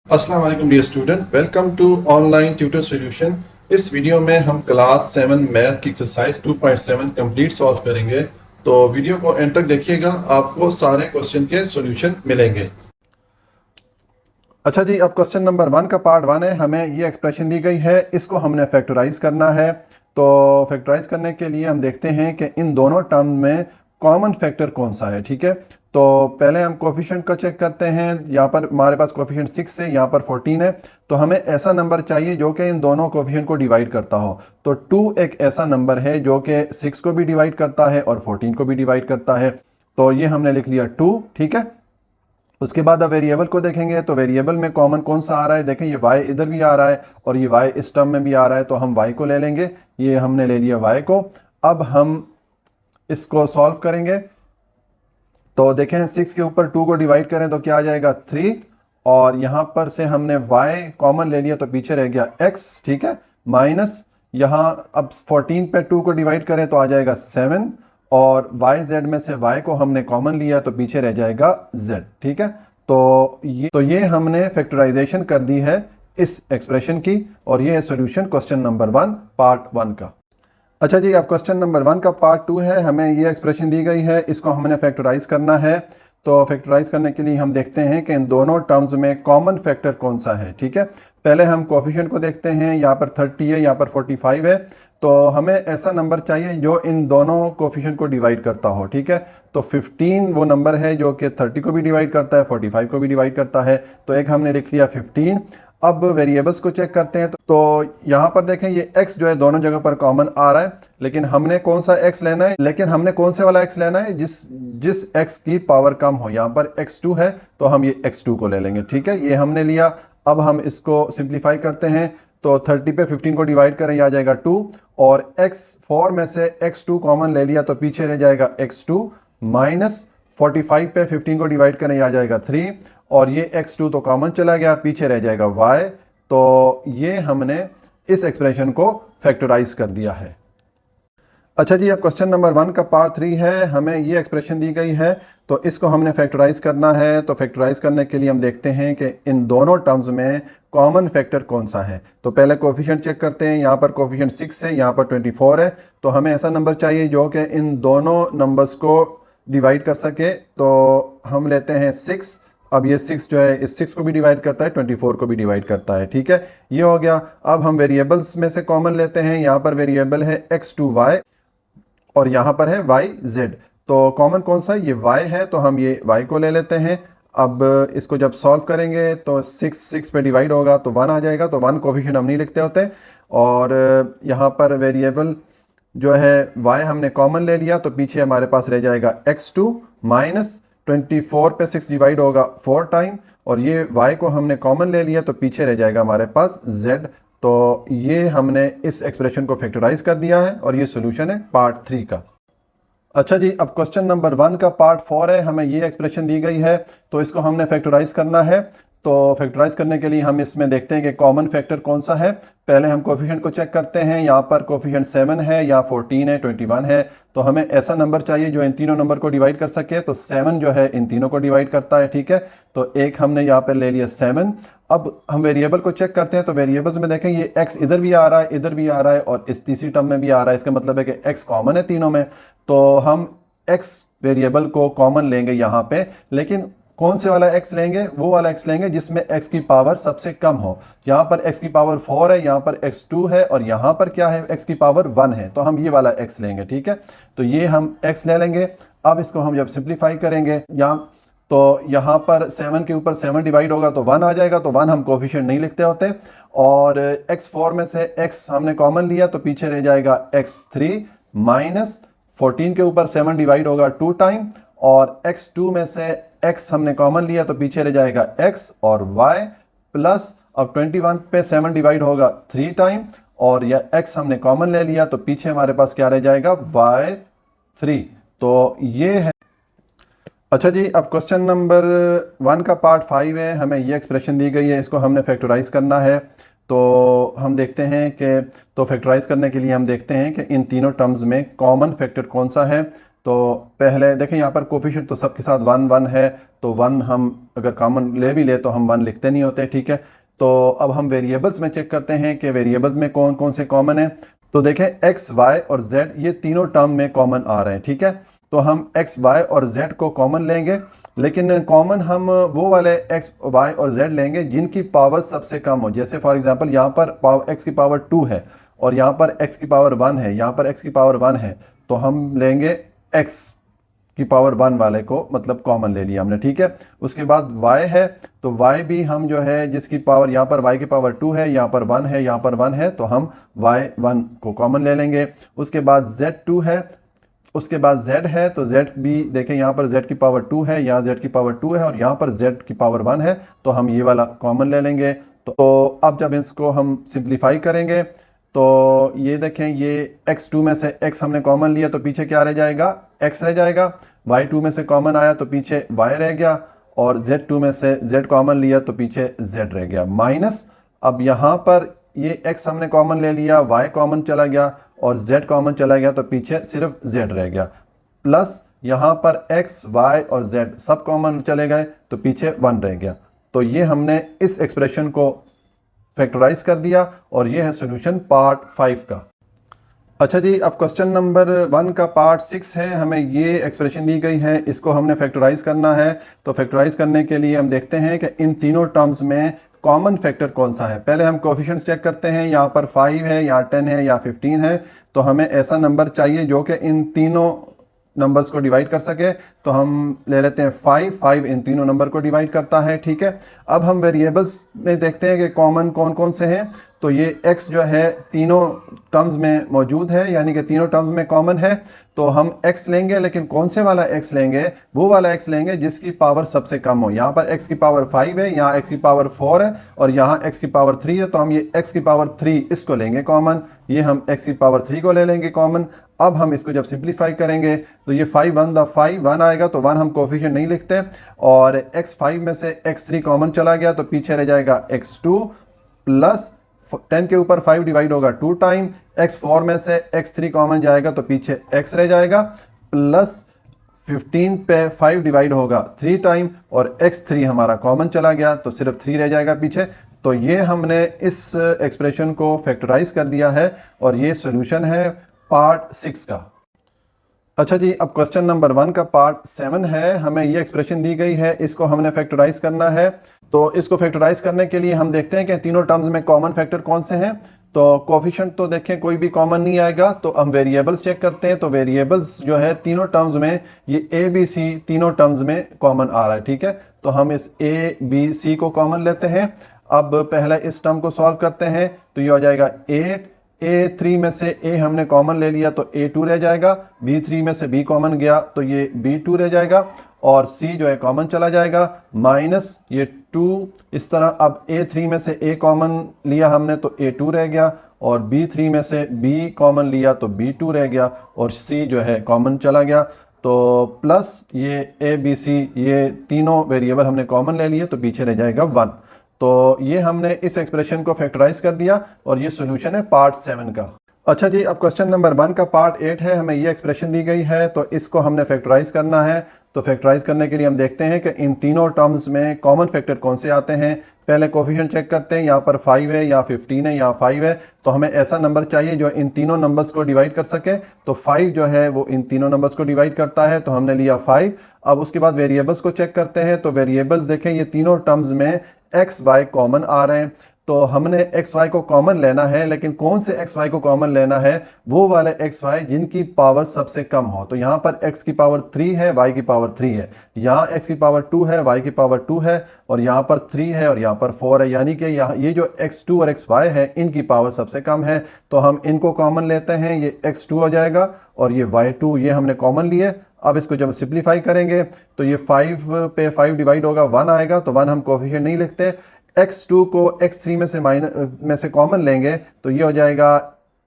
अस्सलाम वालेकुम dear student, welcome to online tutor solution. इस वीडियो में हम क्लास 7 मैथ की एक्सरसाइज 2.7 कंप्लीट सॉल्व करेंगे। तो वीडियो को एंड तक देखिएगा, आपको सारे क्वेश्चन के सॉल्यूशन मिलेंगे। अच्छा जी, अब क्वेश्चन नंबर 1 का पार्ट 1 है। हमें ये एक्सप्रेशन दी गई है, इसको हमने फैक्टराइज करना है। तो फैक्टराइज करने के लिए हम देखते हैं कि इन दोनों टर्म में कॉमन फैक्टर कौन सा है। ठीक है, तो पहले हम कोफिशिएंट का चेक करते हैं। यहाँ पर हमारे पास कोफिशिएंट 6 है, यहाँ पर 14 है। तो हमें ऐसा नंबर चाहिए जो कि इन दोनों कोफिशिएंट को डिवाइड करता हो। तो 2 एक ऐसा नंबर है जो कि 6 को भी डिवाइड करता है और 14 को भी डिवाइड करता है। तो ये हमने लिख लिया 2। ठीक है, उसके बाद अब वेरिएबल को देखेंगे। तो वेरिएबल में कॉमन कौन सा आ रहा है, देखें ये y इधर भी आ रहा है और ये y इस टर्म में भी आ रहा है, तो हम y को ले लेंगे। ये हमने ले लिया y को। अब हम इसको सॉल्व करेंगे। तो देखें 6 के ऊपर 2 को डिवाइड करें तो क्या आ जाएगा 3, और यहां पर से हमने y कॉमन ले लिया तो पीछे रह गया x। ठीक है, माइनस यहां अब 14 पे 2 को डिवाइड करें तो आ जाएगा 7, और y z में से y को हमने कॉमन लिया तो पीछे रह जाएगा z। ठीक है, तो ये हमने फैक्टराइजेशन कर दी है इस एक्सप्रेशन की, और ये है सॉल्यूशन क्वेश्चन नंबर 1 पार्ट 1 का। अच्छा जी, अब क्वेश्चन नंबर 1 का पार्ट 2 है। हमें ये एक्सप्रेशन दी गई है, इसको हमने फैक्टराइज करना है। तो फैक्टराइज करने के लिए हम देखते हैं कि इन दोनों टर्म्स में कॉमन फैक्टर कौन सा है। ठीक है, पहले हम कोफिशिएंट को देखते हैं। यहाँ पर 30 है, यहाँ पर 45 है। तो हमें ऐसा नंबर चाहिए जो इन दोनों कोफिशिएंट को डिवाइड करता हो। ठीक है, तो 15 वो नंबर है जो कि 30 को भी डिवाइड करता है, 45 को भी डिवाइड करता है। तो एक हमने लिख लिया 15। अब वेरिएबल्स को चेक करते हैं। तो यहाँ पर देखें ये x जो है दोनों जगह पर कॉमन आ रहा है, लेकिन हमने कौन सा x लेना है, हमने कौन से वाला x लेना है जिस x की पावर कम हो। यहाँ पर x2 है तो हम ये x2 को ले लेंगे। ठीक है, ये हमने लिया। अब हम इसको सिंप्लीफाई करते हैं। तो 30 पे 15 को डिवाइड करें, यह आ जाएगा 2, और x4 में से x2 कॉमन ले लिया तो पीछे रह जाएगा x2, माइनस 45 पे 15 को डिवाइड करें, यह आ जाएगा 3, और ये x2 तो कॉमन चला गया, पीछे रह जाएगा y। तो ये हमने इस एक्सप्रेशन को फैक्टराइज कर दिया है। अच्छा जी, अब क्वेश्चन नंबर 1 का पार्ट 3 है। हमें ये एक्सप्रेशन दी गई है, तो इसको हमने फैक्टराइज करना है। तो फैक्टराइज करने के लिए हम देखते हैं कि इन दोनों टर्म्स में कॉमन फैक्टर कौन सा है। तो पहले कोफिशिएंट चेक करते हैं। यहाँ पर कोफिशिएंट 6 है, यहाँ पर 24 है। तो हमें ऐसा नंबर चाहिए जो कि इन दोनों नंबर्स को डिवाइड कर सके। तो हम लेते हैं 6। अब ये 6 जो है इस 6 को भी डिवाइड करता है, 24 को भी डिवाइड करता है। ठीक है, ये हो गया। अब हम वेरिएबल्स में से कॉमन लेते हैं। यहाँ पर वेरिएबल है x2y और यहाँ पर है yz। तो कॉमन कौन सा है, ये y है, तो हम ये y को ले लेते हैं। अब इसको जब सॉल्व करेंगे तो 6 पे डिवाइड होगा तो 1 आ जाएगा। तो 1 कोफिशिएंट हम नहीं लिखते होते। और यहाँ पर वेरिएबल जो है y हमने कॉमन ले लिया तो पीछे हमारे पास रह जाएगा x2, माइनस 24 पे 6 डिवाइड होगा 4 टाइम, और ये y को हमने कॉमन ले लिया तो पीछे रह जाएगा हमारे पास z। तो ये हमने इस एक्सप्रेशन को फैक्टराइज कर दिया है, और ये सॉल्यूशन है पार्ट 3 का। अच्छा जी, अब क्वेश्चन नंबर 1 का पार्ट 4 है। हमें ये एक्सप्रेशन दी गई है, तो इसको हमने फैक्टराइज करना है। तो फैक्टराइज करने के लिए हम इसमें देखते हैं कि कॉमन फैक्टर कौन सा है। पहले हम कोफिशिएंट को चेक करते हैं। यहाँ पर कोफिशिएंट 7 है, या 14 है, 21 है। तो हमें ऐसा नंबर चाहिए जो इन तीनों नंबर को डिवाइड कर सके। तो 7 जो है इन तीनों को डिवाइड करता है। ठीक है, तो एक हमने यहाँ पर ले लिया 7। अब हम वेरिएबल को चेक करते हैं। तो वेरिएबल्स में देखें ये x इधर भी आ रहा है, इधर भी आ रहा है, और इस तीसरी टर्म में भी आ रहा है। इसका मतलब है कि x कॉमन है तीनों में। तो हम x वेरिएबल को कॉमन लेंगे यहाँ पे, लेकिन कौन से वाला x लेंगे, वो वाला x लेंगे जिसमें x की पावर सबसे कम हो। यहाँ पर x की पावर 4 है, यहाँ पर x2 है, और यहाँ पर क्या है, x की पावर 1 है। तो हम ये वाला x लेंगे। ठीक है, तो ये हम x ले लेंगे। अब इसको हम जब सिंप्लीफाई करेंगे, यहाँ पर 7 के ऊपर 7 डिवाइड होगा तो 1 आ जाएगा। तो 1 हम कोफिशिएंट नहीं लिखते होते। और x4 में से x हमने कॉमन लिया तो पीछे रह जाएगा x3, माइनस 14 के ऊपर 7 डिवाइड होगा 2 टाइम, और x2 में से x हमने कॉमन लिया तो पीछे रह जाएगा x और y, प्लस अब 21 पे 7 डिवाइड होगा 3 टाइम, और यह x हमने कॉमन ले लिया तो पीछे हमारे पास क्या रह जाएगा, y3। तो ये है। अच्छा जी, अब क्वेश्चन नंबर 1 का पार्ट 5 है। हमें ये एक्सप्रेशन दी गई है, इसको हमने फैक्टराइज करना है। तो हम देखते हैं कि फैक्टराइज करने के लिए हम देखते हैं कि इन तीनों टर्म्स में कॉमन फैक्टर कौन सा है। तो पहले देखें यहाँ पर कोफिशिएंट तो सबके साथ 1 1 है, तो 1 हम अगर कॉमन ले भी ले तो हम 1 लिखते नहीं होते, ठीक है। तो अब हम वेरिएबल्स में चेक करते हैं कि वेरिएबल्स में कौन कौन से कॉमन है। तो देखें एक्स वाई और जेड ये तीनों टर्म में कॉमन आ रहे हैं, ठीक है। तो हम एक्स वाई और जेड को कॉमन लेंगे, लेकिन कॉमन हम वो वाले एक्स वाई और जेड लेंगे जिनकी पावर सबसे कम हो। जैसे फॉर एग्जांपल यहाँ पर एक्स की पावर 2 है और यहाँ पर एक्स की पावर 1 है, यहाँ पर एक्स की पावर 1 है, तो हम लेंगे एक्स की पावर 1 वाले को, मतलब कॉमन ले लिया हमने, ठीक है। उसके बाद y है, तो y भी हम जो है जिसकी पावर यहाँ पर y की पावर 2 है, यहाँ पर 1 है, यहाँ पर 1 है, तो हम y1 को कॉमन ले लेंगे। उसके बाद z2 है, उसके बाद z है, तो z भी देखें यहाँ पर z की पावर 2 है, यहाँ z की पावर 2 है और यहाँ पर z की पावर 1 है, तो हम ये वाला कॉमन ले लेंगे। तो अब जब इसको हम सिंप्लीफाई करेंगे तो ये देखें, ये x2 में से x हमने कॉमन लिया तो पीछे क्या रह जाएगा, x रह जाएगा। y2 में से कॉमन आया तो पीछे y रह गया और z2 में से z कॉमन लिया तो पीछे z रह गया। माइनस अब यहाँ पर ये x हमने कॉमन ले लिया, y कॉमन चला गया और z कॉमन चला गया तो पीछे सिर्फ z रह गया। प्लस यहाँ पर x, y और z सब कॉमन चले गए तो पीछे 1 रह गया। तो ये हमने इस एक्सप्रेशन को फैक्टराइज कर दिया और ये है सॉल्यूशन पार्ट 5 का। अच्छा जी, अब क्वेश्चन नंबर 1 का पार्ट 6 है। हमें ये एक्सप्रेशन दी गई है, इसको हमने फैक्टराइज करना है। तो फैक्टराइज करने के लिए हम देखते हैं कि इन तीनों टर्म्स में कॉमन फैक्टर कौन सा है। पहले हम कोफिशिएंट्स चेक करते हैं, यहाँ पर 5 है, यहाँ 10 है, या 15 है। तो हमें ऐसा नंबर चाहिए जो कि इन तीनों नंबर्स को डिवाइड कर सके। तो हम ले लेते हैं 5 इन तीनों नंबर को डिवाइड करता है, ठीक है। अब हम वेरिएबल्स में देखते हैं कि कॉमन कौन कौन से हैं। तो ये x जो है तीनों टर्म्स में मौजूद है, यानी कि तीनों टर्म्स में कॉमन है। तो हम x लेंगे, लेकिन कौन से वाला x लेंगे, वो वाला x लेंगे जिसकी पावर सबसे कम हो। यहाँ पर x की पावर 5 है, यहाँ x की पावर 4 है और यहाँ x की पावर 3 है, तो हम ये x की पावर 3 इसको लेंगे कॉमन। ये हम x की पावर 3 को ले लेंगे कॉमन। अब हम इसको जब सिंप्लीफाई करेंगे तो ये 5 1 आएगा, तो 1 हम कोफिशिएंट नहीं लिखते और x5 में से x3 कॉमन चला गया तो पीछे रह जाएगा x2 प्लस 10 के ऊपर 5 डिवाइड होगा 2 टाइम, x4 में से x3 कॉमन जाएगा तो पीछे x रह जाएगा, प्लस 15 पे 5 डिवाइड होगा 3 टाइम और x3 हमारा कॉमन चला गया तो सिर्फ 3 रह जाएगा पीछे। तो ये हमने इस एक्सप्रेशन को फैक्टराइज कर दिया है और ये सॉल्यूशन है पार्ट 6 का। अच्छा जी, अब क्वेश्चन नंबर 1 का पार्ट 7 है। हमें ये एक्सप्रेशन दी गई है, इसको हमने फैक्टराइज करना है। तो इसको फैक्टराइज करने के लिए हम देखते हैं कि तीनों टर्म्स में कॉमन फैक्टर कौन से हैं। तो कोफिशिएंट तो देखें कोई भी कॉमन नहीं आएगा, तो हम वेरिएबल्स चेक करते हैं। तो वेरिएबल्स जो है तीनों टर्म्स में ये a b c तीनों टर्म्स में कॉमन आ रहा है, ठीक है। तो हम इस a b c को कॉमन लेते हैं। अब पहले इस टर्म को सॉल्व करते हैं तो ये हो जाएगा 8, a3 में से a हमने कॉमन ले लिया तो a2 रह जाएगा, b3 में से b कॉमन गया तो ये b2 रह जाएगा और c जो है कॉमन चला जाएगा, माइनस ये 2 इस तरह। अब a3 में से a कॉमन लिया हमने तो a2 रह गया और b3 में से b कॉमन लिया तो b2 रह गया और c जो है कॉमन चला गया। तो प्लस ये a b c ये तीनों वेरिएबल हमने कॉमन ले लिए तो पीछे रह जाएगा 1। तो ये हमने इस एक्सप्रेशन को फैक्टराइज कर दिया और ये सॉल्यूशन है पार्ट 7 का। अच्छा जी, अब क्वेश्चन नंबर 1 का पार्ट 8 है। हमें ये एक्सप्रेशन दी गई है तो इसको हमने फैक्टराइज करना है। तो फैक्टराइज करने के लिए हम देखते हैं कि इन तीनों टर्म्स में कॉमन फैक्टर कौन से आते हैं। पहले कोफिशिएंट चेक करते हैं, यहाँ पर 5 है, यहाँ 15 है, यहाँ 5 है। तो हमें ऐसा नंबर चाहिए जो इन तीनों नंबर्स को डिवाइड कर सके। तो 5 जो है वो इन तीनों नंबर्स को डिवाइड करता है, तो हमने लिया 5। अब उसके बाद वेरिएबल्स को चेक करते हैं। तो वेरिएबल्स देखें, ये तीनों टर्म्स में एक्स वाई कॉमन आ रहे हैं। तो हमने एक्स वाई को कॉमन लेना है, लेकिन कौन से एक्स वाई को कॉमन लेना है, वो वाले एक्स वाई जिनकी पावर सबसे कम हो। तो यहाँ पर एक्स की पावर 3 है, वाई की पावर 3 है, यहाँ एक्स की पावर 2 है, वाई की पावर 2 है और यहाँ पर 3 है और यहाँ पर 4 है। यानी कि यहाँ ये जो x2 और xy है इनकी पावर सबसे कम है। तो हम इनको कॉमन लेते हैं, ये x2 हो जाएगा और ये y2 ये हमने कॉमन लिए। अब इसको जब सिंप्लीफाई करेंगे तो ये 5 पे 5 डिवाइड होगा 1 आएगा, तो 1 हम कोफिशिएंट नहीं लिखते। x2 को x3 में से कॉमन लेंगे तो ये हो जाएगा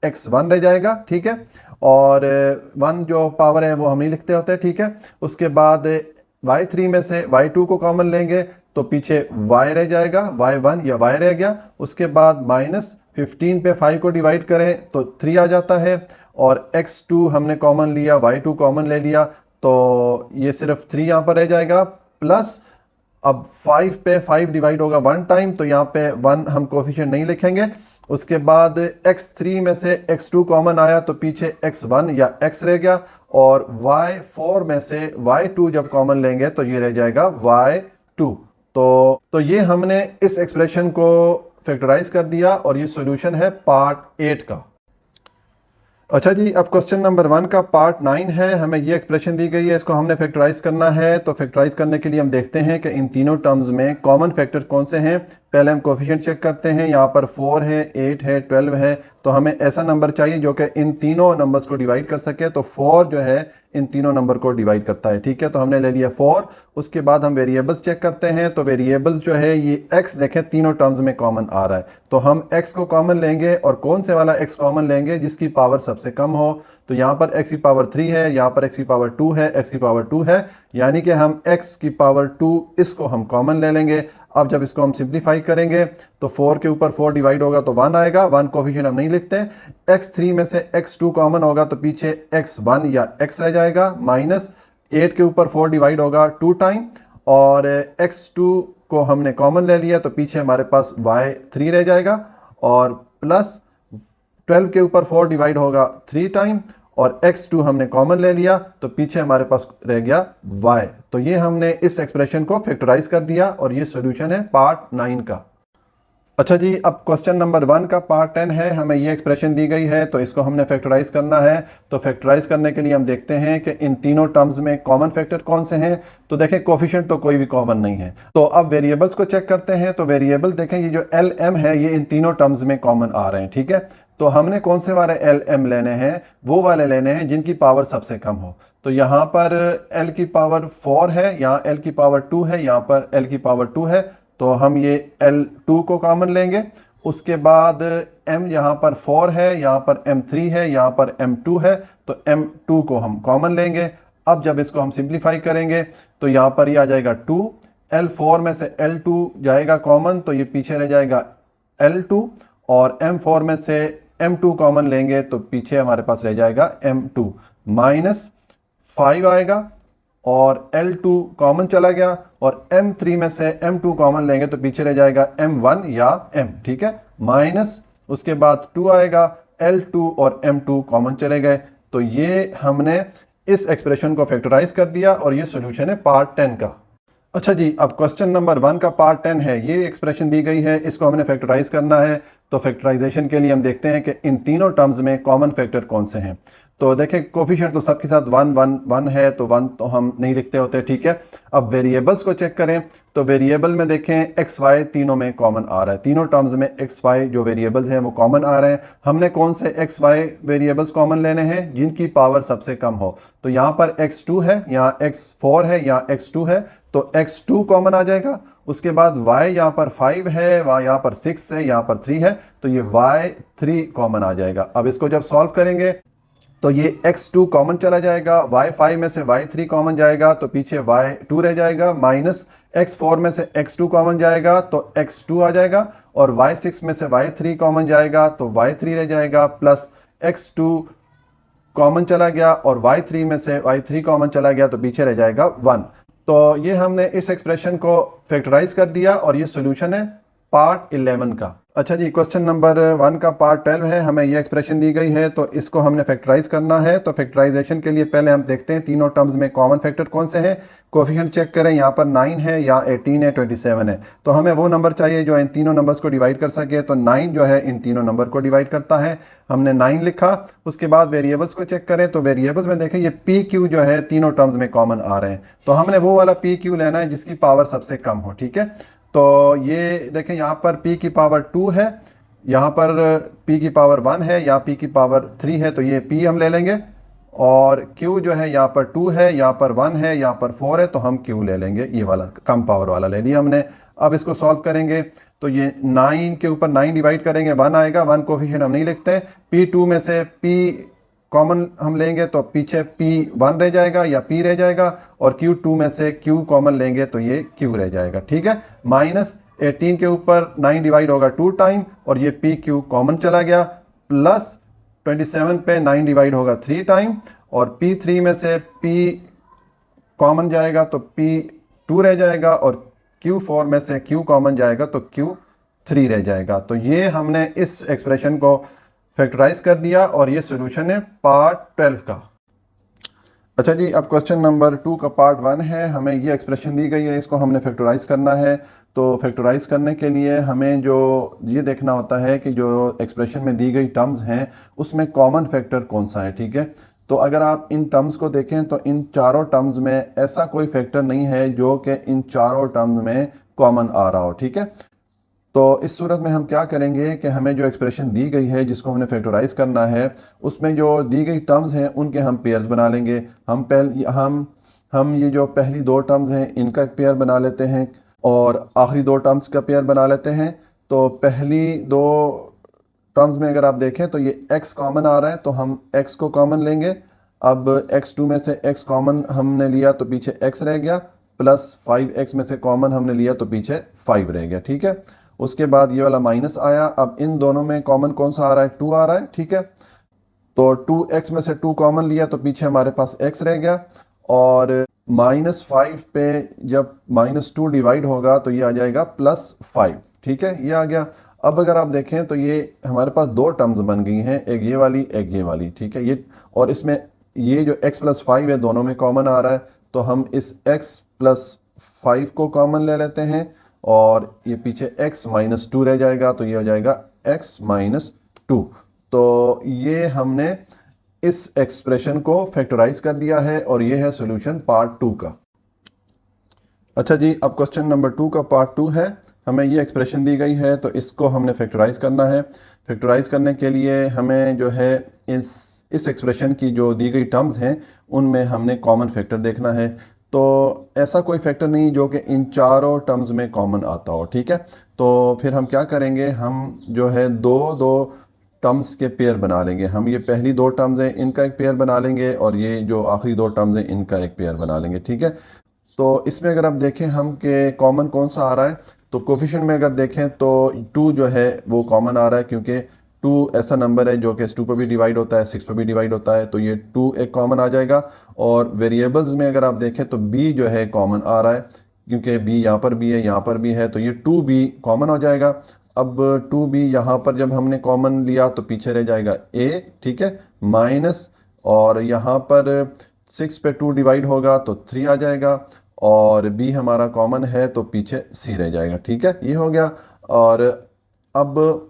x1 रह जाएगा, ठीक है। और 1 जो पावर है वो हम नहीं लिखते होते, ठीक है। उसके बाद y3 में से y2 को कॉमन लेंगे तो पीछे y रह जाएगा, y1 या y रह गया। उसके बाद -15 पे 5 को डिवाइड करें तो 3 आ जाता है, और x2 हमने कॉमन लिया, y2 कॉमन ले लिया, तो ये सिर्फ 3 यहाँ पर रह जाएगा। प्लस अब 5 पे 5 डिवाइड होगा 1 टाइम, तो यहाँ पे 1 हम कोफिशिएंट नहीं लिखेंगे। उसके बाद x3 में से x2 कॉमन आया तो पीछे x1 या x रह गया, और y4 में से y2 जब कॉमन लेंगे तो ये रह जाएगा y2। तो ये हमने इस एक्सप्रेशन को फैक्टराइज कर दिया, और ये सॉल्यूशन है पार्ट 8 का। अच्छा जी, अब क्वेश्चन नंबर 1 का पार्ट 9 है। हमें ये एक्सप्रेशन दी गई है, इसको हमने फैक्टराइज करना है। तो फैक्टराइज करने के लिए हम देखते हैं कि इन तीनों टर्म्स में कॉमन फैक्टर कौन से हैं। पहले हम कोफिशिएंट चेक करते हैं। यहाँ पर 4 है, 8 है, 12 है, तो हमें ऐसा नंबर चाहिए जो कि इन तीनों नंबर्स को डिवाइड कर सके। तो 4 जो है इन तीनों नंबर को डिवाइड करता है, ठीक है। तो हमने ले लिया 4। उसके बाद हम वेरिएबल्स चेक करते हैं। तो वेरिएबल्स जो है ये x देखें तीनों टर्म्स में कॉमन आ रहा है, तो हम x को कॉमन लेंगे, और कौन से वाला x कॉमन लेंगे, जिसकी पावर सबसे कम हो। तो यहाँ पर x की पावर 3 है, यहाँ पर x की पावर 2 है, x की पावर 2 है, यानी कि हम x की पावर 2 इसको हम कॉमन ले लेंगे। अब जब इसको हम सिंप्लीफाई करेंगे तो 4 के ऊपर 4 डिवाइड होगा तो 1 आएगा, 1 कोफिशिएंट हम नहीं लिखते। x3 में से x2 कॉमन होगा तो पीछे x1 या x रह जाएगा, -8 के ऊपर 4 डिवाइड होगा 2 टाइम, और x2 को हमने कॉमन ले लिया तो पीछे हमारे पास y3 रह जाएगा, और प्लस 12 के ऊपर 4 डिवाइड होगा 3 टाइम, और x2 हमने कॉमन ले लिया तो पीछे हमारे पास रह गया y। तो ये हमने इस एक्सप्रेशन को फैक्टराइज कर दिया, और ये सॉल्यूशन है पार्ट 9 का। अच्छा जी, अब क्वेश्चन नंबर 1 का पार्ट 10 है। हमें ये एक्सप्रेशन दी गई है, तो इसको हमने फैक्टराइज करना है। तो फैक्टराइज करने के लिए हम देखते हैं कि इन तीनों टर्म्स में कॉमन फैक्टर कौन से हैं। तो देखें कोफिशिएंट तो कोई भी कॉमन नहीं है। तो अब वेरिएबल्स को चेक करते हैं। तो वेरिएबल देखें, ये जो LM है ये इन तीनों टर्म्स में कॉमन आ रहे हैं, ठीक है। तो हमने कौन से वाले LM लेने हैं, वो वाले लेने हैं जिनकी पावर सबसे कम हो। तो यहाँ पर L की पावर 4 है, यहाँ L की पावर 2 है, यहाँ पर L की पावर 2 है, तो हम ये L2 को कॉमन लेंगे। उसके बाद M यहाँ पर 4 है, यहाँ पर M3 है, यहाँ पर M2 है, तो M2 को हम कॉमन लेंगे। अब जब इसको हम सिंप्लीफाई करेंगे तो यहाँ पर ये आ जाएगा 2, L4 में से L2 जाएगा कॉमन, तो ये पीछे रह जाएगा L2, और M4 में से M2 कॉमन लेंगे तो पीछे हमारे पास रह जाएगा M2, -5 आएगा, और L2 कॉमन चला गया, और M3 में से M2 कॉमन लेंगे तो पीछे रह जाएगा M1 या M, ठीक है, माइनस उसके बाद 2 आएगा, L2 और M2 कॉमन चले गए। तो ये हमने इस एक्सप्रेशन को फैक्टराइज कर दिया, और ये सॉल्यूशन है पार्ट 10 का। अच्छा जी, अब क्वेश्चन नंबर 1 का पार्ट 10 है। ये एक्सप्रेशन दी गई है, इसको हमने फैक्टराइज करना है। तो फैक्टराइजेशन के लिए हम देखते हैं कि इन तीनों टर्म्स में कॉमन फैक्टर कौन से हैं। तो देखें कोफिशिएंट तो सबके साथ 1 1 1 है, तो 1 तो हम नहीं लिखते होते, ठीक है। अब वेरिएबल्स को चेक करें। तो वेरिएबल में देखें एक्स वाई तीनों में कॉमन आ रहा है, तीनों टर्म्स में एक्स वाई जो वेरिएबल्स हैं वो कॉमन आ रहे हैं। हमने कौन से एक्स वाई वेरिएबल्स कॉमन लेने हैं, जिनकी पावर सबसे कम हो। तो यहाँ पर x2 है, यहाँ x4 है, यहाँ x2 है, तो x2 कॉमन आ जाएगा। उसके बाद y यहाँ पर 5 है, यहाँ पर 6 है, यहाँ पर 3 है, तो ये y3 कॉमन आ जाएगा। अब इसको जब सॉल्व करेंगे तो ये x2 कॉमन चला जाएगा, y5 में से y3 कॉमन जाएगा तो पीछे y2 रह जाएगा, माइनस x4 में से x2 कॉमन जाएगा तो x2 आ जाएगा, और y6 में से y3 कॉमन जाएगा तो y3 रह जाएगा, प्लस x2 कॉमन चला गया और y3 में से y3 कॉमन चला गया तो पीछे रह जाएगा 1। तो ये हमने इस एक्सप्रेशन को फैक्टराइज कर दिया, और ये सोल्यूशन है पार्ट 11 का। अच्छा जी, क्वेश्चन नंबर 1 का पार्ट 12 है। हमें ये एक्सप्रेशन दी गई है, तो इसको हमने फैक्टराइज करना है। तो फैक्टराइजेशन के लिए पहले हम देखते हैं तीनों टर्म्स में कॉमन फैक्टर कौन से हैं। कोफिशिएंट चेक करें, यहाँ पर 9 है, यहाँ 18 है, 27 है, तो हमें वो नंबर चाहिए जो इन तीनों नंबर्स को डिवाइड कर सके। तो 9 जो है इन तीनों नंबर को डिवाइड करता है, हमने 9 लिखा। उसके बाद वेरिएबल्स को चेक करें, तो वेरिएबल्स में देखें ये पी क्यू जो है तीनों टर्म्स में कॉमन आ रहे हैं, तो हमने वो वाला पी क्यू लेना है जिसकी पावर सबसे कम हो, ठीक है। तो ये देखें यहाँ पर p की पावर 2 है, यहाँ पर p की पावर 1 है, यहाँ p की पावर 3 है, तो ये p हम ले लेंगे, और q जो है यहाँ पर 2 है, यहाँ पर 1 है, यहाँ पर 4 है, तो हम q ले लेंगे, ये वाला कम पावर वाला ले लिया हमने। अब इसको सॉल्व करेंगे तो ये 9 के ऊपर 9 डिवाइड करेंगे 1 आएगा, 1 कोफिशिएंट हम नहीं लिखते। p2 में से p कॉमन हम लेंगे तो पीछे P1 रह जाएगा या P रह जाएगा, और Q2 में से Q कॉमन लेंगे तो ये Q रह जाएगा, ठीक है। -18 के ऊपर 9 डिवाइड होगा 2 टाइम, और ये PQ कॉमन चला गया, प्लस 27 पे 9 डिवाइड होगा 3 टाइम, और P3 में से P कॉमन जाएगा तो P2 रह जाएगा, और Q4 में से Q कॉमन जाएगा तो Q3 रह जाएगा। तो ये हमने इस एक्सप्रेशन को फैक्टराइज कर दिया, और ये सोल्यूशन है पार्ट 12 का। अच्छा जी, अब क्वेश्चन नंबर 2 का पार्ट 1 है। हमें ये एक्सप्रेशन दी गई है, इसको हमने फैक्टराइज करना है। तो फैक्टराइज करने के लिए हमें जो ये देखना होता है कि जो एक्सप्रेशन में दी गई टर्म्स हैं उसमें कॉमन फैक्टर कौन सा है, ठीक है। तो अगर आप इन टर्म्स को देखें तो इन चारों टर्म्स में ऐसा कोई फैक्टर नहीं है जो कि इन चारों टर्म्स में कॉमन आ रहा हो, ठीक है। तो इस सूरत में हम क्या करेंगे कि हमें जो एक्सप्रेशन दी गई है जिसको हमने फैक्टराइज करना है, उसमें जो दी गई टर्म्स हैं उनके हम पेयर्स बना लेंगे। हम ये जो पहली दो टर्म्स हैं इनका एक पेयर बना लेते हैं, और आखिरी दो टर्म्स का पेयर बना लेते हैं। तो पहली दो टर्म्स में अगर आप देखें तो ये x कॉमन आ रहा है, तो हम x को कॉमन लेंगे। अब x2 में से x कॉमन हमने लिया तो पीछे x रह गया, प्लस 5x में से कॉमन हमने लिया तो पीछे 5 रह गया, ठीक है। उसके बाद ये वाला माइनस आया। अब इन दोनों में कॉमन कौन सा आ रहा है, 2 आ रहा है, ठीक है। तो 2x में से 2 कॉमन लिया तो पीछे हमारे पास x रह गया, और -5 पे जब -2 डिवाइड होगा तो ये आ जाएगा +5, ठीक है, ये आ गया। अब अगर आप देखें तो ये हमारे पास दो टर्म्स बन गई हैं, एक ये वाली, ठीक है। ये और इसमें ये जो x + 5 है दोनों में कॉमन आ रहा है, तो हम इस x + 5 को कॉमन ले लेते हैं, और ये पीछे x - 2 रह जाएगा, तो ये हो जाएगा x - 2। तो ये हमने इस एक्सप्रेशन को फैक्टराइज कर दिया है, और ये है सॉल्यूशन पार्ट 2 का। अच्छा जी, अब क्वेश्चन नंबर 2 का पार्ट 2 है। हमें ये एक्सप्रेशन दी गई है तो इसको हमने फैक्टराइज करना है। फैक्टराइज करने के लिए हमें जो है इस एक्सप्रेशन की जो दी गई टर्म्स हैं उनमें हमने कॉमन फैक्टर देखना है। तो ऐसा कोई फैक्टर नहीं जो कि इन चारों टर्म्स में कॉमन आता हो, ठीक है। तो फिर हम क्या करेंगे, हम जो है दो दो टर्म्स के पेयर बना लेंगे। हम ये पहली दो टर्म्स हैं इनका एक पेयर बना लेंगे, और ये जो आखिरी दो टर्म्स हैं इनका एक पेयर बना लेंगे, ठीक है। तो इसमें अगर आप देखें हम के कॉमन कौन सा आ रहा है, तो कोफिशिएंट में अगर देखें तो 2 जो है वो कॉमन आ रहा है, क्योंकि 2 ऐसा नंबर है जो कि 2 पर भी डिवाइड होता है, 6 पर भी डिवाइड होता है, तो ये 2 एक कॉमन आ जाएगा। और वेरिएबल्स में अगर आप देखें तो b जो है कॉमन आ रहा है, क्योंकि b यहाँ पर भी है यहाँ पर भी है, तो ये 2b कॉमन हो जाएगा। अब 2b यहाँ पर जब हमने कॉमन लिया तो पीछे रह जाएगा a, ठीक है, माइनस, और यहाँ पर 6 पे 2 डिवाइड होगा तो 3 आ जाएगा, और b हमारा कॉमन है तो पीछे c रह जाएगा, ठीक है, ये हो गया। और अब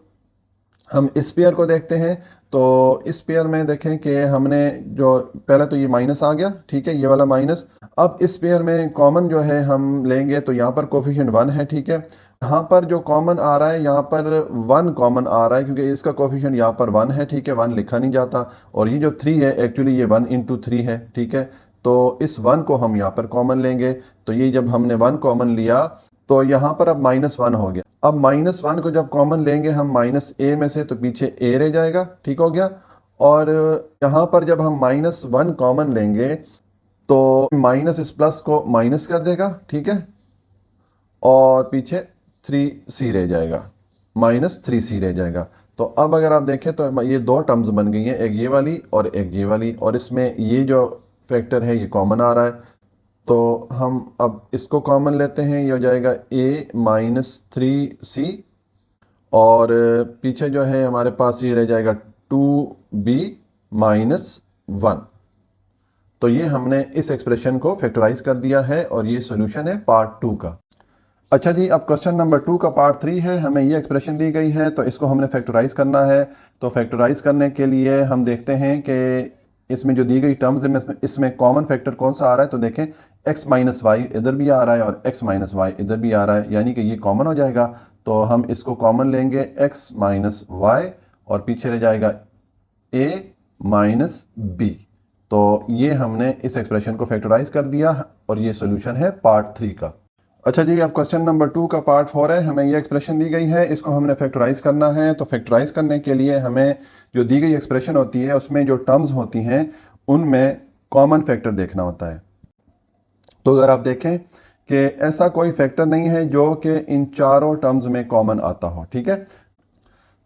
हम इस पेयर को देखते हैं। तो इस पेयर में देखें कि हमने जो पहले तो ये माइनस आ गया, ठीक है, ये वाला माइनस। अब इस पेयर में कॉमन जो है हम लेंगे तो यहाँ पर कोफिशिएंट 1 है, ठीक है। यहाँ पर जो कॉमन आ रहा है यहाँ पर 1 कॉमन आ रहा है, क्योंकि इसका कोफिशिएंट यहाँ पर 1 है, ठीक है, 1 लिखा नहीं जाता। और ये जो 3 है एक्चुअली ये 1 × 3 है, ठीक है। तो इस 1 को हम यहाँ पर कॉमन लेंगे, तो ये जब हमने 1 कॉमन लिया तो यहाँ पर अब -1 हो गया। अब -1 को जब कॉमन लेंगे हम -a में से, तो पीछे a रह जाएगा, ठीक हो गया। और यहाँ पर जब हम -1 कॉमन लेंगे तो माइनस इस प्लस को माइनस कर देगा, ठीक है, और पीछे 3c रह जाएगा, -3c रह जाएगा। तो अब अगर आप देखें तो ये दो टर्म्स बन गई हैं, एक ये वाली और एक ये वाली, और इसमें ये जो फैक्टर है ये कॉमन आ रहा है। तो हम अब इसको कॉमन लेते हैं, ये हो जाएगा a - 3c, और पीछे जो है हमारे पास ये रह जाएगा 2b - 1। तो ये हमने इस एक्सप्रेशन को फैक्टराइज कर दिया है, और ये सॉल्यूशन है पार्ट 2 का। अच्छा जी, अब क्वेश्चन नंबर 2 का पार्ट 3 है। हमें ये एक्सप्रेशन दी गई है तो इसको हमने फैक्टराइज करना है। तो फैक्टराइज करने के लिए हम देखते हैं कि इसमें जो दी गई टर्म्स है इसमें कॉमन फैक्टर कौन सा आ रहा है। तो देखें x - y इधर भी आ रहा है और x - y इधर भी आ रहा है, यानी कि ये कॉमन हो जाएगा। तो हम इसको कॉमन लेंगे x - y, और पीछे रह जाएगा a - b। तो ये हमने इस एक्सप्रेशन को फैक्टराइज कर दिया, और ये सोल्यूशन है पार्ट 3 का। अच्छा जी, अब क्वेश्चन नंबर 2 का पार्ट 4 है। हमें ये एक्सप्रेशन दी गई है, इसको हमने फैक्टराइज करना है। तो फैक्टराइज करने के लिए हमें जो दी गई एक्सप्रेशन होती है उसमें जो टर्म्स होती हैं उनमें कॉमन फैक्टर देखना होता है। तो अगर आप देखें कि ऐसा कोई फैक्टर नहीं है जो कि इन चारों टर्म्स में कॉमन आता हो, ठीक है।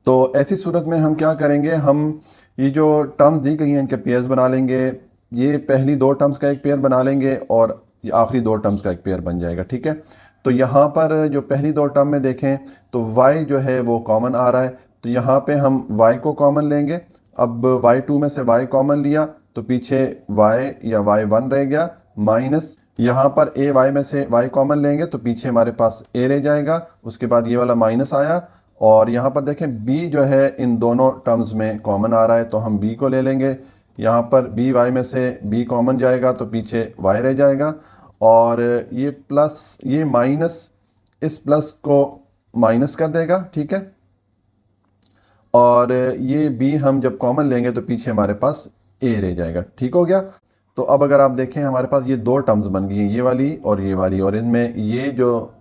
तो ऐसी सूरत में हम क्या करेंगे, हम ये जो टर्म्स दी गई हैं इनके पेयर्स बना लेंगे। ये पहली दो टर्म्स का एक पेयर बना लेंगे और ये आखिरी दो टर्म्स का एक पेयर बन जाएगा, ठीक है। तो यहाँ पर जो पहली दो टर्म में देखें तो y जो है वो कॉमन आ रहा है, तो यहाँ पे हम y को कॉमन लेंगे। अब y2 में से y कॉमन लिया तो पीछे y या y1 रह गया, माइनस यहाँ पर a y में से y कॉमन लेंगे तो पीछे हमारे पास a रह जाएगा, उसके बाद ये वाला माइनस आया। और यहाँ पर देखें b जो है इन दोनों टर्म्स में कॉमन आ रहा है तो हम b को ले लेंगे। यहाँ पर b y में से b कॉमन जाएगा तो पीछे y रह जाएगा, और ये प्लस ये माइनस इस प्लस को माइनस कर देगा, ठीक है। और ये b हम जब कॉमन लेंगे तो पीछे हमारे पास a रह जाएगा, ठीक हो गया। तो अब अगर आप देखें हमारे पास ये दो टर्म्स बन गई हैं, ये वाली और ये वाली, और इनमें ये जो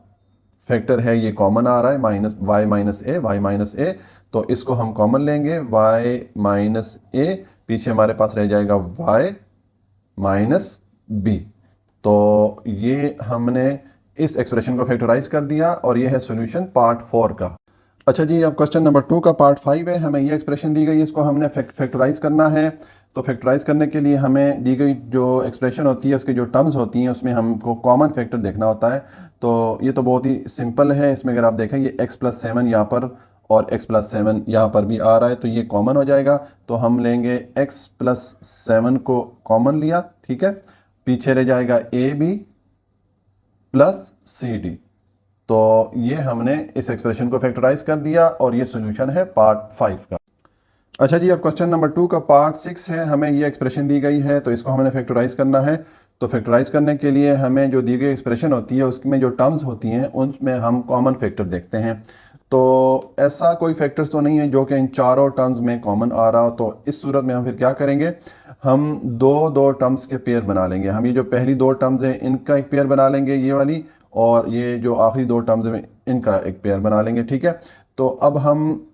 फैक्टर है ये कॉमन आ रहा है, माइनस वाई माइनस ए। तो इसको हम कॉमन लेंगे, y माइनस ए, पीछे हमारे पास रह जाएगा y माइनस बी। तो ये हमने इस एक्सप्रेशन को फैक्टराइज कर दिया और ये है सॉल्यूशन पार्ट 4 का। अच्छा जी, अब क्वेश्चन नंबर 2 का पार्ट 5 है। हमें ये एक्सप्रेशन दी गई है, इसको हमने फैक्टराइज करना है। तो फैक्टराइज करने के लिए हमें दी गई जो एक्सप्रेशन होती है उसकी जो टर्म्स होती हैं उसमें हमको कॉमन फैक्टर देखना होता है। तो ये तो बहुत ही सिंपल है। इसमें अगर आप देखें ये x+7 यहाँ पर और x+7 यहाँ पर भी आ रहा है तो ये कॉमन हो जाएगा। तो हम लेंगे x+7 को कॉमन लिया, ठीक है। पीछे रह जाएगा ab प्लस CD। तो ये हमने इस एक्सप्रेशन को फैक्टराइज कर दिया और ये सॉल्यूशन है पार्ट 5 का। अच्छा जी, अब क्वेश्चन नंबर 2 का पार्ट 6 है। हमें ये एक्सप्रेशन दी गई है तो इसको हमने फैक्टराइज करना है। तो फैक्टराइज करने के लिए हमें जो दी गई एक्सप्रेशन होती है उसमें जो टर्म्स होती हैं उनमें हम कॉमन फैक्टर देखते हैं। तो ऐसा कोई फैक्टर्स तो नहीं है जो कि इन चारों टर्म्स में कॉमन आ रहा हो। तो इस सूरत में हम फिर क्या करेंगे, हम दो टर्म्स के पेयर बना लेंगे। हम ये जो पहली दो टर्म्स हैं इनका एक पेयर बना लेंगे, ये वाली, और ये जो आखिरी दो टर्म्स में इनका एक पेयर बना लेंगे, ठीक है। तो अब हम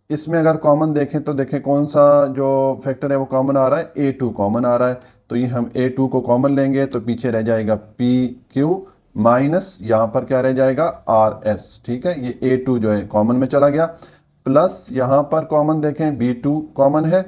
इसमें अगर कॉमन देखें तो देखें कौन सा जो फैक्टर है वो कॉमन आ रहा है, a2 कॉमन आ रहा है। तो ये हम a2 को कॉमन लेंगे तो पीछे रह जाएगा pq माइनस यहाँ पर क्या रह जाएगा rs, ठीक है। ये a2 जो है कॉमन में चला गया, प्लस यहाँ पर कॉमन देखें b2 कॉमन है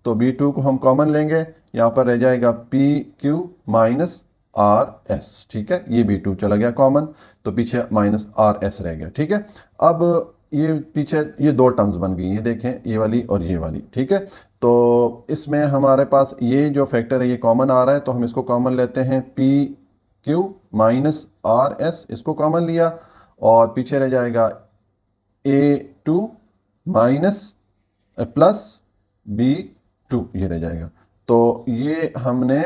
तो b2 को हम कॉमन लेंगे, यहाँ पर रह जाएगा pq माइनस rs, ठीक है। ये b2 चला गया कॉमन तो पीछे माइनस rs रह गया, ठीक है। अब ये पीछे ये दो टर्म्स बन गई, ये देखें ये वाली और ये वाली, ठीक है। तो इसमें हमारे पास ये जो फैक्टर है ये कॉमन आ रहा है तो हम इसको कॉमन लेते हैं, pq माइनस rs, इसको कॉमन लिया और पीछे रह जाएगा a2 माइनस प्लस b2, ये रह जाएगा। तो ये हमने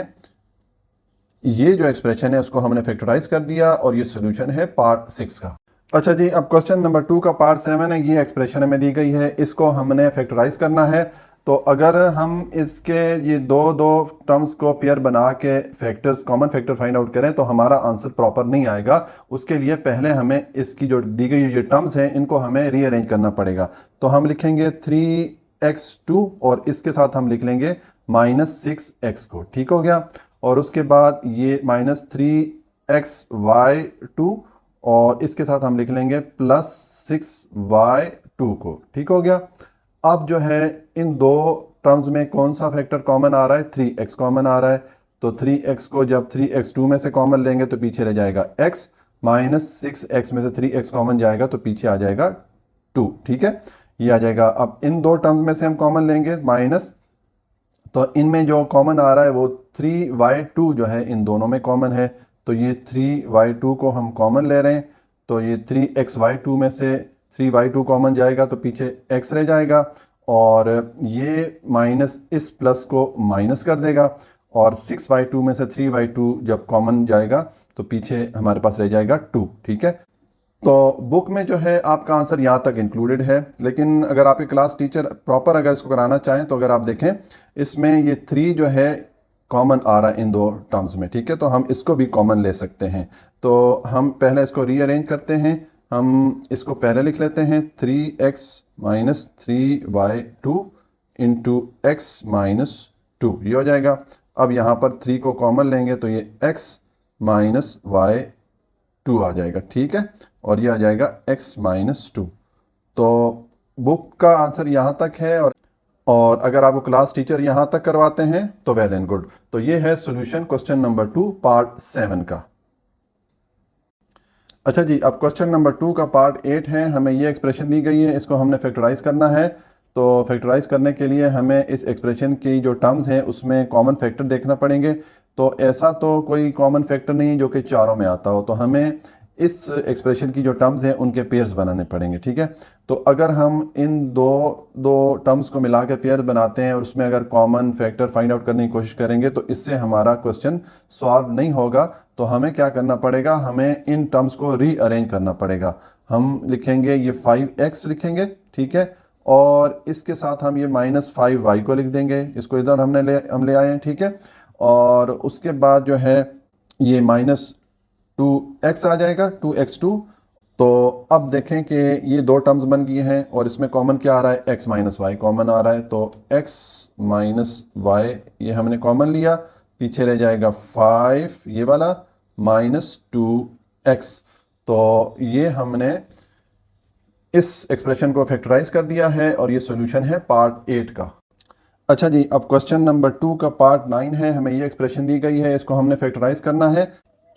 ये जो एक्सप्रेशन है उसको हमने फैक्टराइज कर दिया और ये सॉल्यूशन है पार्ट 6 का। अच्छा जी, अब क्वेश्चन नंबर 2 का पार्ट 7 है। ये एक्सप्रेशन हमें दी गई है, इसको हमने फैक्टराइज करना है। तो अगर हम इसके ये दो टर्म्स को पेयर बना के factors common factor find out करें तो हमारा आंसर प्रॉपर नहीं आएगा। उसके लिए पहले हमें इसकी जो दी गई ये टर्म्स हैं इनको हमें रीअरेंज करना पड़ेगा। तो हम लिखेंगे 3x2 और इसके साथ हम लिख लेंगे -6x को, ठीक हो गया। और उसके बाद ये -3xy2 और इसके साथ हम लिख लेंगे +6y2 को, ठीक हो गया। अब जो है इन दो टर्म्स में कौन सा फैक्टर कॉमन आ रहा है, 3x कॉमन आ रहा है। तो 3x को जब 3x2 में से कॉमन लेंगे तो पीछे रह जाएगा x, -6x में से 3x कॉमन जाएगा तो पीछे आ जाएगा 2, ठीक है। ये आ जाएगा। अब इन दो टर्म्स में से हम कॉमन लेंगे माइनस, तो इनमें जो कॉमन आ रहा है वो 3y2 जो है इन दोनों में कॉमन है। तो ये 3y2 को हम कॉमन ले रहे हैं तो ये 3xy2 में से 3y2 कॉमन जाएगा तो पीछे x रह जाएगा, और ये माइनस इस प्लस को माइनस कर देगा, और 6y2 में से 3y2 जब कॉमन जाएगा तो पीछे हमारे पास रह जाएगा 2, ठीक है। तो बुक में जो है आपका आंसर यहाँ तक इंक्लूडेड है, लेकिन अगर आपके क्लास टीचर प्रॉपर अगर इसको कराना चाहें तो अगर आप देखें इसमें ये 3 जो है कॉमन आ रहा है इन दो टर्म्स में, ठीक है। तो हम इसको भी कॉमन ले सकते हैं। तो हम पहले इसको रीअरेंज करते हैं। हम इसको पहले लिख लेते हैं 3x minus 3y2 into x minus 2, ये हो जाएगा। अब यहाँ पर 3 को कॉमन लेंगे तो ये x माइनस वाई 2 आ जाएगा, ठीक है। और ये आ जाएगा x माइनस 2। तो बुक का आंसर यहाँ तक है, और अगर आपको क्लास टीचर यहाँ तक करवाते हैं तो वेल एंड गुड। तो ये है सॉल्यूशन क्वेश्चन नंबर 2 पार्ट 7 का। अच्छा जी, अब क्वेश्चन नंबर 2 का पार्ट 8 है। हमें ये एक्सप्रेशन दी गई है, इसको हमने फैक्टराइज करना है। तो फैक्टराइज करने के लिए हमें इस एक्सप्रेशन की जो टर्म्स हैं उसमें कॉमन फैक्टर देखना पड़ेंगे। तो ऐसा तो कोई कॉमन फैक्टर नहीं जो कि चारों में आता हो, तो हमें इस एक्सप्रेशन की जो टर्म्स हैं उनके पेयर्स बनाने पड़ेंगे, ठीक है। तो अगर हम इन दो टर्म्स को मिला के पेयर बनाते हैं और उसमें अगर कॉमन फैक्टर फाइंड आउट करने की कोशिश करेंगे तो इससे हमारा क्वेश्चन सॉल्व नहीं होगा। तो हमें क्या करना पड़ेगा, हमें इन टर्म्स को रीअरेंज करना पड़ेगा। हम लिखेंगे ये 5x लिखेंगे, ठीक है, और इसके साथ हम ये माइनस 5y को लिख देंगे। इसको इधर हम ले आए हैं, ठीक है। और उसके बाद जो है ये माइनस 2x आ जाएगा, 2x2। तो अब देखें कि ये दो टर्म्स बन गई हैं और इसमें कॉमन क्या आ रहा है, x माइनस वाई कॉमन आ रहा है। तो x माइनस वाई ये हमने कॉमन लिया, पीछे रह जाएगा 5 ये वाला माइनस 2x। तो ये हमने इस एक्सप्रेशन को फैक्टराइज कर दिया है और ये सॉल्यूशन है पार्ट 8 का। अच्छा जी, अब क्वेश्चन नंबर 2 का पार्ट 9 है। हमें ये एक्सप्रेशन दी गई है, इसको हमने फैक्टराइज करना है।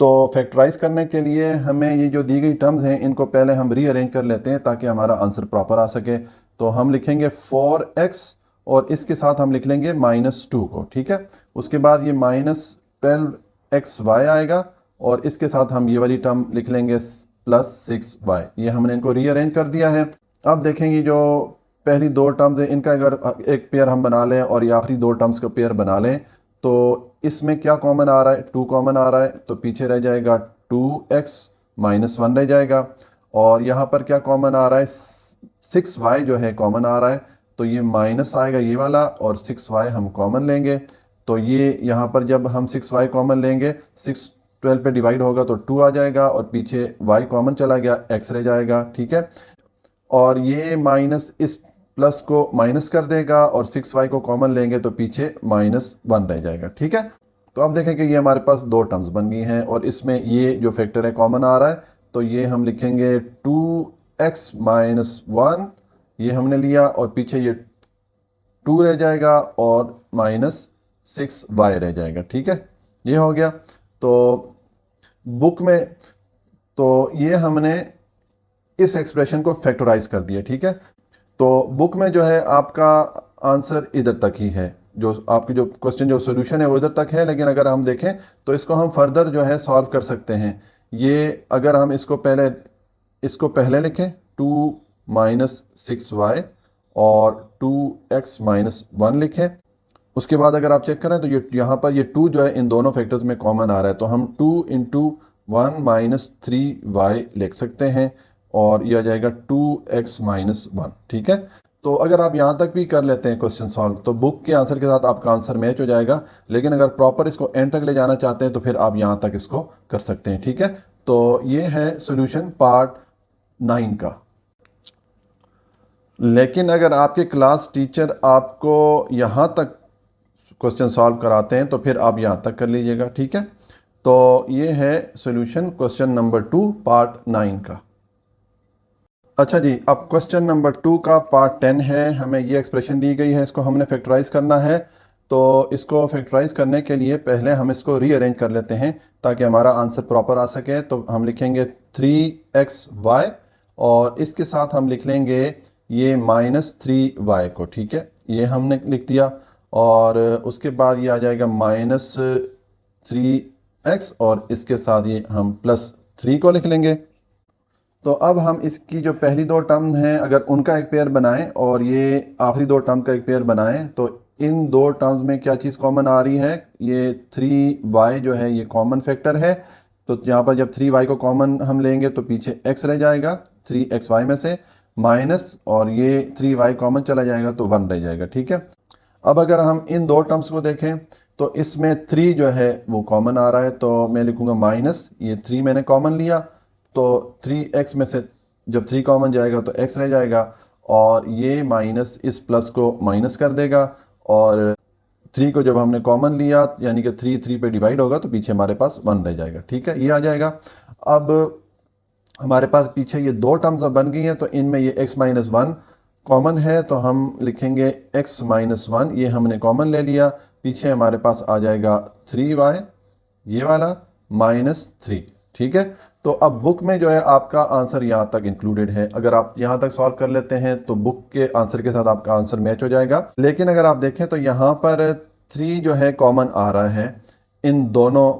तो फैक्टराइज करने के लिए हमें ये जो दी गई टर्म्स हैं इनको पहले हम रीअरेंज कर लेते हैं ताकि हमारा आंसर प्रॉपर आ सके। तो हम लिखेंगे 4x और इसके साथ हम लिख लेंगे -2 को, ठीक है। उसके बाद ये -12xy आएगा और इसके साथ हम ये वाली टर्म लिख लेंगे +6y। ये हमने इनको रीअरेंज कर दिया है। अब देखेंगे जो पहली दो टर्म्स हैं इनका अगर एक पेयर हम बना लें और ये आखिरी दो टर्म्स का पेयर बना लें तो इसमें क्या कॉमन आ रहा है, 2 कॉमन आ रहा है। तो पीछे रह जाएगा 2x माइनस 1 रह जाएगा। और यहाँ पर क्या कॉमन आ रहा है, 6y जो है कॉमन आ रहा है। तो ये माइनस आएगा ये वाला और 6y हम कॉमन लेंगे। तो ये यहाँ पर जब हम 6y कॉमन लेंगे, 6 12 पे डिवाइड होगा तो 2 आ जाएगा और पीछे y कॉमन चला गया, x रह जाएगा, ठीक है। और ये माइनस इस प्लस को माइनस कर देगा और 6y को कॉमन लेंगे तो पीछे -1 रह जाएगा, ठीक है। तो अब देखें कि ये हमारे पास दो टर्म्स बन गई हैं और इसमें ये जो फैक्टर है कॉमन आ रहा है। तो ये हम लिखेंगे 2x माइनस 1, ये हमने लिया और पीछे ये 2 रह जाएगा और -6y रह जाएगा, ठीक है। ये हो गया। तो बुक में तो ये हमने इस एक्सप्रेशन को फैक्टराइज कर दिया, ठीक है। तो बुक में जो है आपका आंसर इधर तक ही है, जो आपकी जो क्वेश्चन जो सोल्यूशन है वो इधर तक है। लेकिन अगर हम देखें तो इसको हम फर्दर जो है सॉल्व कर सकते हैं। ये अगर हम इसको पहले लिखें 2 माइनस 6y और 2x माइनस 1 लिखें। उसके बाद अगर आप चेक करें तो ये यहाँ पर ये 2 जो है इन दोनों फैक्टर्स में कॉमन आ रहा है। तो हम 2 इंटू 1 माइनस 3y लिख सकते हैं और यह आ जाएगा 2x माइनस 1, ठीक है। तो अगर आप यहाँ तक भी कर लेते हैं क्वेश्चन सॉल्व तो बुक के आंसर के साथ आपका आंसर मैच हो जाएगा। लेकिन अगर प्रॉपर इसको एंड तक ले जाना चाहते हैं तो फिर आप यहाँ तक इसको कर सकते हैं, ठीक है। तो ये है सॉल्यूशन पार्ट 9 का। लेकिन अगर आपके क्लास टीचर आपको यहाँ तक क्वेश्चन सॉल्व कराते हैं तो फिर आप यहाँ तक कर लीजिएगा, ठीक है। तो ये है सॉल्यूशन क्वेश्चन नंबर 2 पार्ट 9 का। अच्छा जी, अब क्वेश्चन नंबर 2 का पार्ट 10 है। हमें ये एक्सप्रेशन दी गई है, इसको हमने फैक्टराइज करना है। तो इसको फैक्टराइज करने के लिए पहले हम इसको रीअरेंज कर लेते हैं ताकि हमारा आंसर प्रॉपर आ सके। तो हम लिखेंगे 3xy और इसके साथ हम लिख लेंगे ये -3y को, ठीक है। ये हमने लिख दिया और उसके बाद ये आ जाएगा -3x और इसके साथ ये हम +3 को लिख लेंगे। तो अब हम इसकी जो पहली दो टर्म हैं अगर उनका एक पेयर बनाएं और ये आखिरी दो टर्म का एक पेयर बनाएं तो इन दो टर्म्स में क्या चीज़ कॉमन आ रही है, ये 3y जो है ये कॉमन फैक्टर है। तो यहाँ पर जब 3y को कॉमन हम लेंगे तो पीछे x रह जाएगा 3xy में से माइनस और ये 3y कॉमन चला जाएगा तो 1 रह जाएगा, ठीक है। अब अगर हम इन दो टर्म्स को देखें तो इसमें 3 जो है वो कॉमन आ रहा है, तो मैं लिखूंगा माइनस, ये 3 मैंने कॉमन लिया, तो 3x में से जब 3 कॉमन जाएगा तो x रह जाएगा, और ये माइनस इस प्लस को माइनस कर देगा, और 3 को जब हमने कॉमन लिया यानी कि 3 पे डिवाइड होगा तो पीछे हमारे पास 1 रह जाएगा। ठीक है, ये आ जाएगा। अब हमारे पास पीछे ये दो टर्म्स अब बन गई हैं, तो इनमें ये x माइनस वन कॉमन है, तो हम लिखेंगे x माइनस वन, ये हमने कॉमन ले लिया, पीछे हमारे पास आ जाएगा 3y, ये वाला माइनस 3। ठीक है, तो अब बुक में जो है आपका आंसर यहाँ तक इंक्लूडेड है। अगर आप यहाँ तक सॉल्व कर लेते हैं तो बुक के आंसर के साथ आपका आंसर मैच हो जाएगा। लेकिन अगर आप देखें तो यहाँ पर 3 जो है कॉमन आ रहा है इन दोनों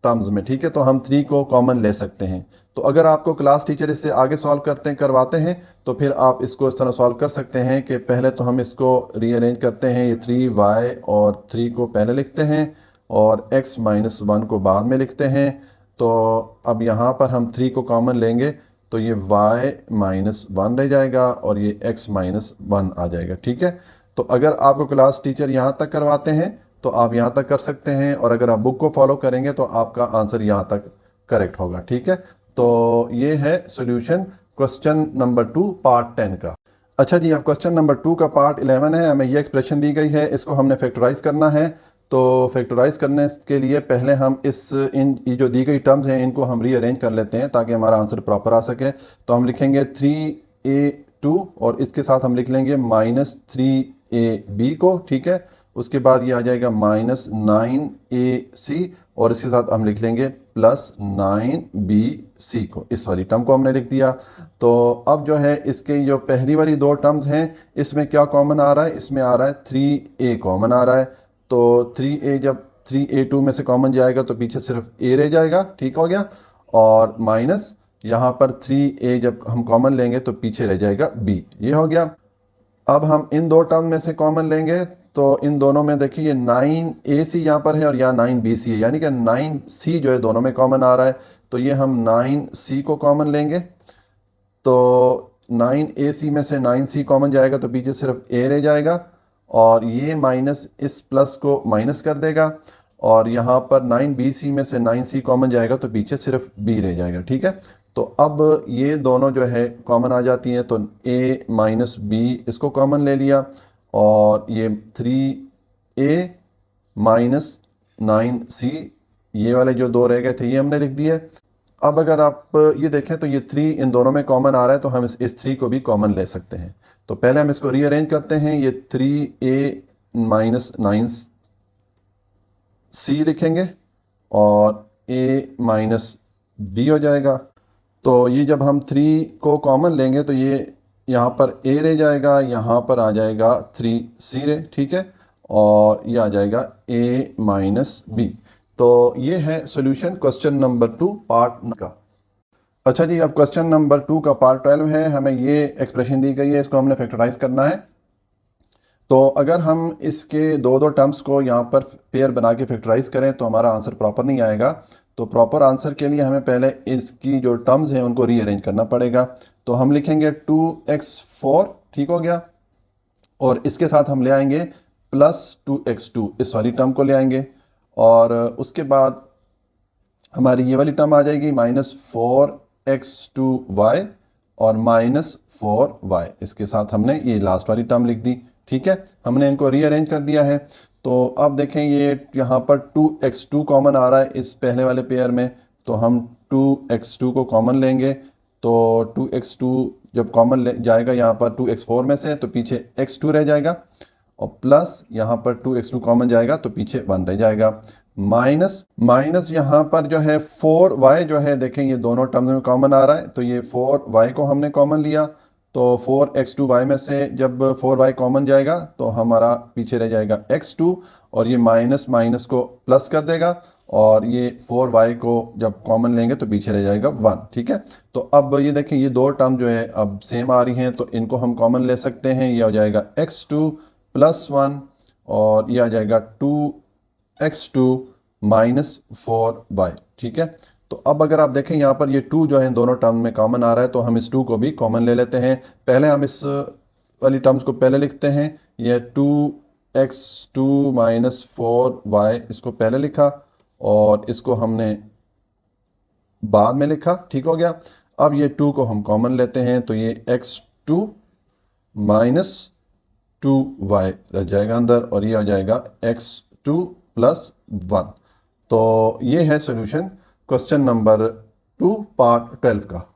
टर्म्स में। ठीक है, तो हम 3 को कॉमन ले सकते हैं। तो अगर आपको क्लास टीचर इससे आगे सॉल्व करवाते हैं तो फिर आप इसको इस तरह सॉल्व कर सकते हैं कि पहले तो हम इसको रीअरेंज करते हैं, ये 3y और 3 को पहले लिखते हैं और x माइनस वन को बाद में लिखते हैं। तो अब यहाँ पर हम 3 को कॉमन लेंगे तो ये y माइनस वन रह जाएगा और ये x माइनस वन आ जाएगा। ठीक है, तो अगर आपको क्लास टीचर यहाँ तक करवाते हैं तो आप यहाँ तक कर सकते हैं, और अगर आप बुक को फॉलो करेंगे तो आपका आंसर यहाँ तक करेक्ट होगा। ठीक है, तो ये है सॉल्यूशन क्वेश्चन नंबर 2 पार्ट 10 का। अच्छा जी, अब क्वेश्चन नंबर 2 का पार्ट 11 है। हमें ये एक्सप्रेशन दी गई है, इसको हमने फैक्टराइज करना है। तो फैक्टराइज करने के लिए पहले हम ये जो दी गई टर्म्स हैं इनको हम रीअरेंज कर लेते हैं ताकि हमारा आंसर प्रॉपर आ सके। तो हम लिखेंगे 3a2 और इसके साथ हम लिख लेंगे माइनस 3ab को। ठीक है, उसके बाद ये आ जाएगा माइनस 9ac और इसके साथ हम लिख लेंगे प्लस 9bc को। इस वाली टर्म को हमने लिख दिया। तो अब जो है इसके जो पहली वाली दो टर्म्स हैं इसमें क्या कॉमन आ रहा है, इसमें आ रहा है 3a कॉमन आ रहा है। तो 3a जब 3a2 में से कॉमन जाएगा तो पीछे सिर्फ a रह जाएगा। ठीक हो गया, और माइनस यहाँ पर 3a जब हम कॉमन लेंगे तो पीछे रह जाएगा b। ये हो गया। अब हम इन दो टर्म में से कॉमन लेंगे तो इन दोनों में देखिए ये 9ac यहाँ पर है और यहाँ 9bc है, यानी कि 9c जो है दोनों में कॉमन आ रहा है। तो ये हम 9c को कॉमन लेंगे, तो 9ac में से 9c कॉमन जाएगा तो पीछे सिर्फ a रह जाएगा, और ये माइनस इस प्लस को माइनस कर देगा, और यहाँ पर 9bc में से 9c कॉमन जाएगा तो पीछे सिर्फ b रह जाएगा। ठीक है, तो अब ये दोनों जो है कॉमन आ जाती हैं, तो a माइनस b इसको कॉमन ले लिया, और ये 3a माइनस 9c ये वाले जो दो रह गए थे ये हमने लिख दिए। अब अगर आप ये देखें तो ये 3 इन दोनों में कॉमन आ रहा है, तो हम इस 3 को भी कॉमन ले सकते हैं। तो पहले हम इसको रीअरेंज करते हैं, ये 3a माइनस 9c लिखेंगे और a माइनस b हो जाएगा। तो ये जब हम 3 को कॉमन लेंगे तो ये यहाँ पर a रह जाएगा, यहाँ पर आ जाएगा 3c रे। ठीक है, और ये आ जाएगा a माइनस b। तो ये है सॉल्यूशन क्वेश्चन नंबर 2 पार्ट का। अच्छा जी, अब क्वेश्चन नंबर 2 का पार्ट 12 है। हमें ये एक्सप्रेशन दी गई है, इसको हमने फैक्टराइज करना है। तो अगर हम इसके दो दो टर्म्स को यहाँ पर पेयर बना के फैक्टराइज करें तो हमारा आंसर प्रॉपर नहीं आएगा। तो प्रॉपर आंसर के लिए हमें पहले इसकी जो टर्म्स हैं उनको रीअरेंज करना पड़ेगा। तो हम लिखेंगे 2x4, ठीक हो गया, और इसके साथ हम ले आएंगे प्लस 2x2, इस वाली टर्म को ले आएंगे, और उसके बाद हमारी ये वाली टर्म आ जाएगी माइनस 4x2y और माइनस 4y। इसके साथ हमने ये लास्ट वाली टर्म लिख दी। ठीक है, हमने इनको रीअरेंज कर दिया है। तो अब देखें ये यहाँ पर 2x2 कॉमन आ रहा है इस पहले वाले पेयर में, तो हम 2x2 को कॉमन लेंगे। तो 2x2 जब कॉमन जाएगा यहाँ पर 2x4 में से तो पीछे x2 रह जाएगा, और प्लस यहाँ पर 2x2 कॉमन जाएगा तो पीछे 1 रह जाएगा, माइनस यहाँ पर जो है 4y जो है, देखें ये दोनों टर्म्स में कॉमन आ रहा है, तो ये 4y को हमने कॉमन लिया। तो 4x2y में से जब 4y कॉमन जाएगा तो हमारा पीछे रह जाएगा x2, और ये माइनस माइनस को प्लस कर देगा, और ये 4y को जब कॉमन लेंगे तो पीछे रह जाएगा 1। ठीक है, तो अब ये देखें ये दो टर्म जो है अब सेम आ रही हैं, तो इनको हम कॉमन ले सकते हैं। ये हो जाएगा x2 प्लस 1, और ये आ जाएगा 2x2 माइनस 4y। ठीक है, तो अब अगर आप देखें यहाँ पर ये 2 जो है दोनों टर्म में कॉमन आ रहा है, तो हम इस 2 को भी कॉमन ले लेते हैं। पहले हम इस वाली टर्म्स को पहले लिखते हैं, ये 2 x2 माइनस 4y इसको पहले लिखा और इसको हमने बाद में लिखा, ठीक हो गया। अब ये 2 को हम कॉमन लेते हैं तो ये x2 माइनस 2y रह जाएगा अंदर और ये हो जाएगा x2 प्लस 1। तो ये है सोल्यूशन क्वेश्चन नंबर 2 पार्ट 12 का।